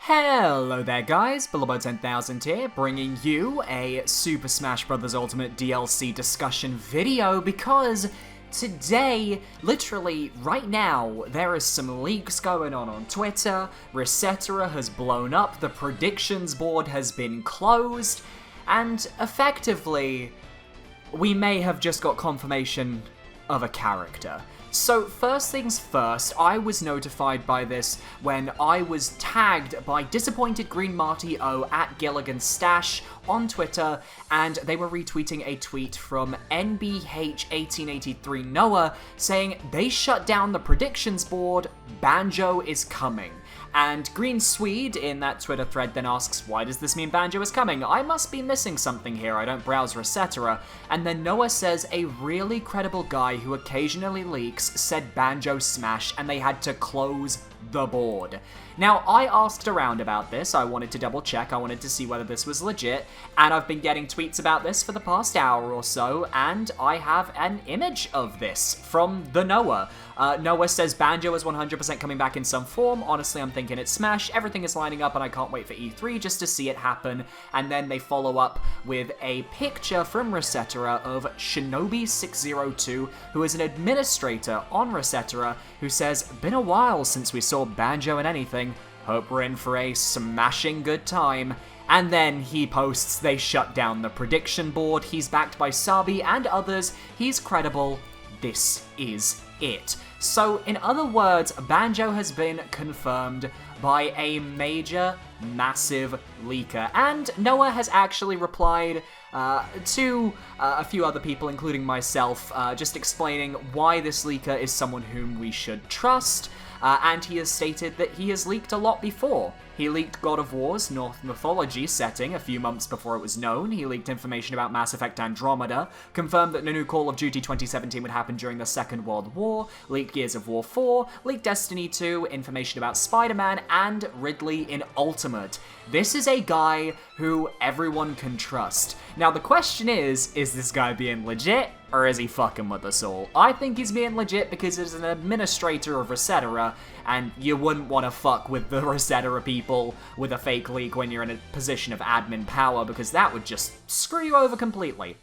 Hello there guys, Bilbo10000 here, bringing you a Super Smash Bros. Ultimate DLC discussion video because today, literally right now, there is some leaks going on Twitter, RESETERA has blown up, the predictions board has been closed, and effectively, we may have just got confirmation of a character. So first things first, I was notified by this when I was tagged by Disappointed Green Marty O at Gilligan's Stash on Twitter, and they were retweeting a tweet from NBH1883 Noah saying they shut down the predictions board, Banjo is coming. And Green Swede in that Twitter thread then asks, why does this mean Banjo is coming? I must be missing something here, I don't browse RESETERA. And then Noah says a really credible guy who occasionally leaks said Banjo smash and they had to close the board. Now, I asked around about this, I wanted to double check, I wanted to see whether this was legit, and I've been getting tweets about this for the past hour or so, and I have an image of this from the Noah. Noah says Banjo is 100% coming back in some form, honestly I'm thinking it's Smash, everything is lining up and I can't wait for E3 just to see it happen, and then they follow up with a picture from RESETERA of Shinobi602, who is an administrator on RESETERA, who says, been a while since we saw Banjo in anything, hope we're in for a smashing good time. And then he posts they shut down the prediction board, he's backed by Sabi and others, he's credible, this is it. So in other words, Banjo has been confirmed by a major, massive leaker. And Noah has actually replied to a few other people, including myself, just explaining why this leaker is someone whom we should trust. And he has stated that he has leaked a lot before. He leaked God of War's Norse mythology setting a few months before it was known. He leaked information about Mass Effect Andromeda, confirmed that the new Call of Duty 2017 would happen during the Second World War, leaked Gears of War 4, leaked Destiny 2, information about Spider-Man, and Ridley in Ultimate. This is a guy who everyone can trust. Now the question is this guy being legit? Or is he fucking with us all? I think he's being legit because he's an administrator of RESETERA, and you wouldn't want to fuck with the RESETERA people with a fake leak when you're in a position of admin power, because that would just screw you over completely.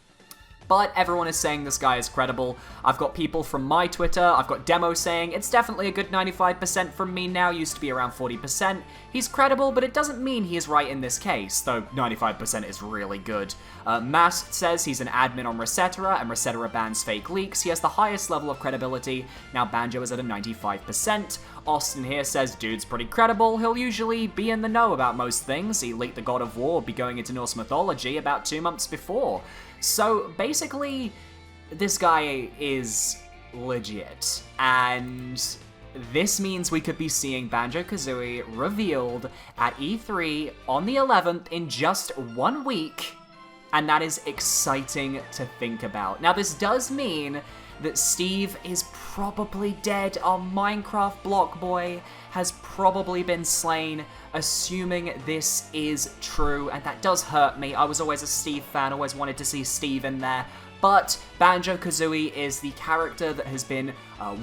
But everyone is saying this guy is credible. I've got people from my Twitter, I've got Demo saying, it's definitely a good 95% from me now, used to be around 40%. He's credible, but it doesn't mean he is right in this case, though 95% is really good. Masked says he's an admin on RESETERA, and RESETERA bans fake leaks. He has the highest level of credibility. Now Banjo is at a 95%. Austin here says, dude's pretty credible. He'll usually be in the know about most things. He leaked the God of War, be going into Norse mythology about 2 months before. So basically, this guy is legit, and this means we could be seeing Banjo-Kazooie revealed at E3 on the 11th in just 1 week, and that is exciting to think about. Now this does mean that Steve is probably dead, our Minecraft block boy has probably been slain, assuming this is true, and that does hurt me. I was always a Steve fan, always wanted to see Steve in there, but Banjo-Kazooie is the character that has been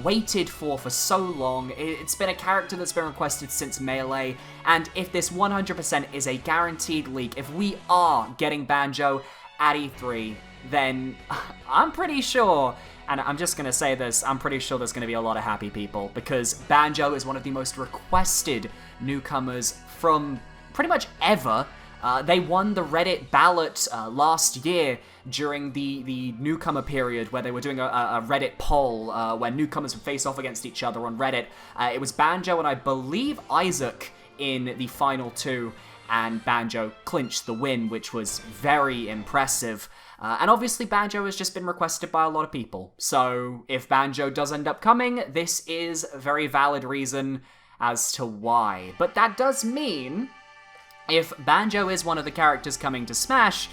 waited for so long. It's been a character that's been requested since Melee, and if this 100% is a guaranteed leak, if we are getting Banjo at E3, then I'm pretty sure, and I'm just going to say this, I'm pretty sure there's going to be a lot of happy people, because Banjo is one of the most requested newcomers from pretty much ever. They won the Reddit ballot last year during the newcomer period, where they were doing a Reddit poll where newcomers would face off against each other on Reddit. It was Banjo and I believe Isaac in the final two, and Banjo clinched the win, which was very impressive. And obviously Banjo has just been requested by a lot of people. So if Banjo does end up coming, this is a very valid reason as to why. But that does mean, if Banjo is one of the characters coming to Smash,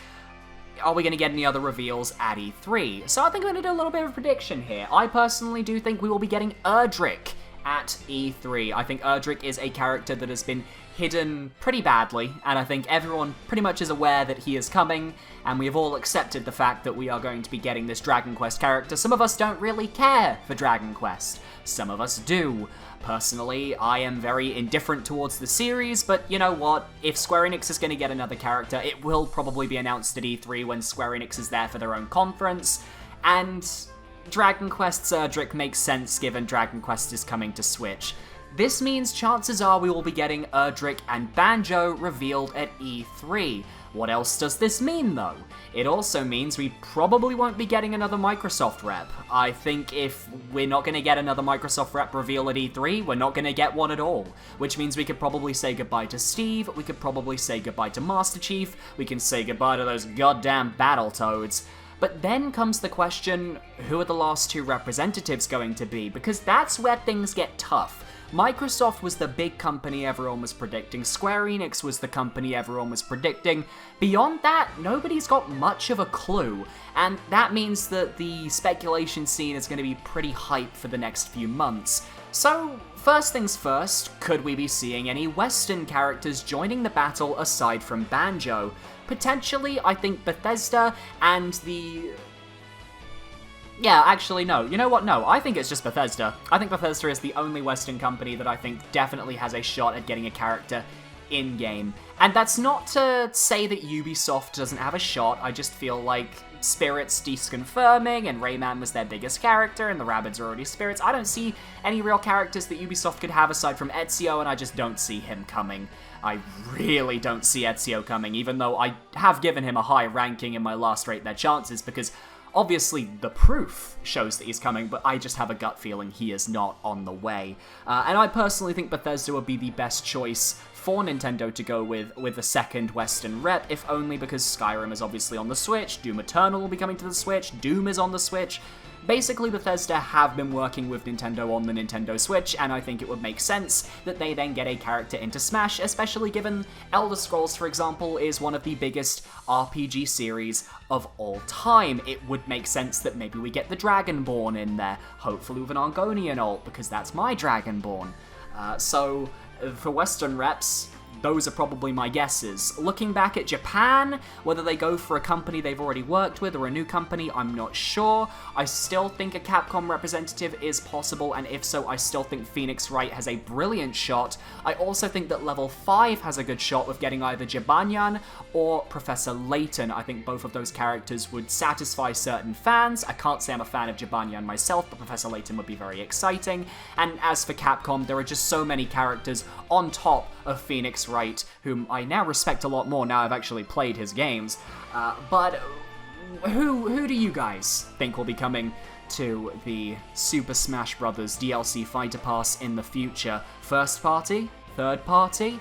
are we going to get any other reveals at E3? So I think I'm going to do a little bit of a prediction here. I personally do think we will be getting Erdrick at E3. I think Erdrick is a character that has been hidden pretty badly, and I think everyone pretty much is aware that he is coming, and we have all accepted the fact that we are going to be getting this Dragon Quest character. Some of us don't really care for Dragon Quest. Some of us do. Personally, I am very indifferent towards the series, but you know what? If Square Enix is going to get another character, it will probably be announced at E3 when Square Enix is there for their own conference, and Dragon Quest Erdrick makes sense given Dragon Quest is coming to Switch. This means chances are we will be getting Erdrick and Banjo revealed at E3. What else does this mean, though? It also means we probably won't be getting another Microsoft rep. I think if we're not going to get another Microsoft rep reveal at E3, we're not going to get one at all. Which means we could probably say goodbye to Steve, we could probably say goodbye to Master Chief, we can say goodbye to those goddamn Battletoads. But then comes the question, who are the last two representatives going to be? Because that's where things get tough. Microsoft was the big company everyone was predicting, Square Enix was the company everyone was predicting. Beyond that, nobody's got much of a clue, and that means that the speculation scene is going to be pretty hype for the next few months. So, first things first, could we be seeing any Western characters joining the battle aside from Banjo? Potentially, I think Bethesda and the... Yeah, actually, no. You know what? No, I think it's just Bethesda. I think Bethesda is the only Western company that I think definitely has a shot at getting a character in-game. And that's not to say that Ubisoft doesn't have a shot, I just feel like Spirit's disconfirming, and Rayman was their biggest character, and the Rabbids are already Spirits. I don't see any real characters that Ubisoft could have aside from Ezio, and I just don't see him coming. I really don't see Ezio coming, even though I have given him a high ranking in my last Rate Their Chances, because obviously, the proof shows that he's coming, but I just have a gut feeling he is not on the way. And I personally think Bethesda would be the best choice for Nintendo to go with a second Western rep, if only because Skyrim is obviously on the Switch, Doom Eternal will be coming to the Switch, Doom is on the Switch. Basically, Bethesda have been working with Nintendo on the Nintendo Switch, and I think it would make sense that they then get a character into Smash, especially given Elder Scrolls, for example, is one of the biggest RPG series of all time. It would make sense that maybe we get the Dragonborn in there, hopefully with an Argonian ult, because that's my Dragonborn. So, for Western reps, those are probably my guesses. Looking back at Japan, whether they go for a company they've already worked with or a new company, I'm not sure. I still think a Capcom representative is possible, and if so, I still think Phoenix Wright has a brilliant shot. I also think that Level 5 has a good shot with getting either Jibanyan or Professor Layton. I think both of those characters would satisfy certain fans. I can't say I'm a fan of Jibanyan myself, but Professor Layton would be very exciting. And as for Capcom, there are just so many characters on top of Phoenix Wright, whom I now respect a lot more now I've actually played his games. But who do you guys think will be coming to the Super Smash Bros. DLC Fighter Pass in the future? First party? Third party?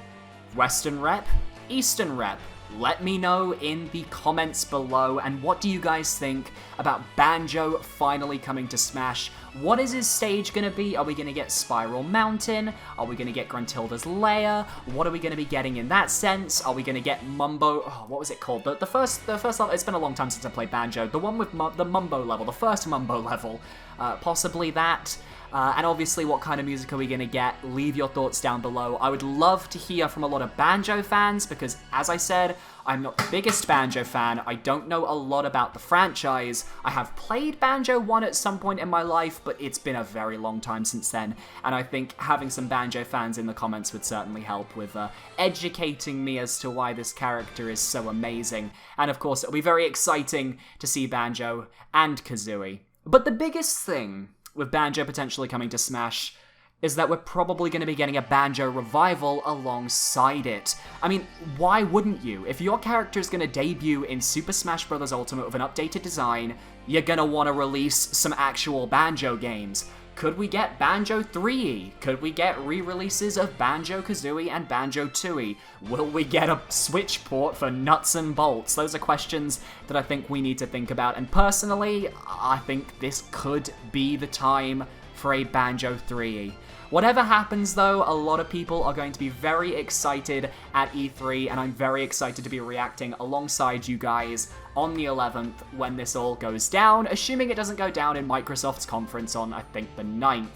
Western rep? Eastern rep? Let me know in the comments below, and what do you guys think about Banjo finally coming to Smash? What is his stage gonna be? Are we gonna get Spiral Mountain? Are we gonna get Gruntilda's Lair? What are we gonna be getting in that sense? Are we gonna get Mumbo? Oh, what was it called? The first level. It's been a long time since I played Banjo. The one with the Mumbo level, the first Mumbo level. Possibly that. And obviously, what kind of music are we going to get? Leave your thoughts down below. I would love to hear from a lot of Banjo fans, because, as I said, I'm not the biggest Banjo fan. I don't know a lot about the franchise. I have played Banjo 1 at some point in my life, but it's been a very long time since then. And I think having some Banjo fans in the comments would certainly help with educating me as to why this character is so amazing. And of course, it'll be very exciting to see Banjo and Kazooie. But the biggest thing with Banjo potentially coming to Smash is that we're probably going to be getting a Banjo Revival alongside it. I mean, why wouldn't you? If your character is going to debut in Super Smash Bros. Ultimate with an updated design, you're going to want to release some actual Banjo games. Could we get Banjo 3E? Could we get re-releases of Banjo-Kazooie and Banjo-Tooie? Will we get a Switch port for Nuts and Bolts? Those are questions that I think we need to think about, and personally, I think this could be the time for a Banjo 3E. Whatever happens, though, a lot of people are going to be very excited at E3, and I'm very excited to be reacting alongside you guys on the 11th when this all goes down, assuming it doesn't go down in Microsoft's conference on, I think, the 9th.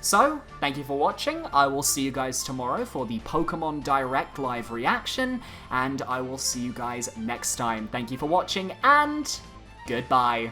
So, thank you for watching. I will see you guys tomorrow for the Pokemon Direct live reaction, and I will see you guys next time. Thank you for watching, and goodbye.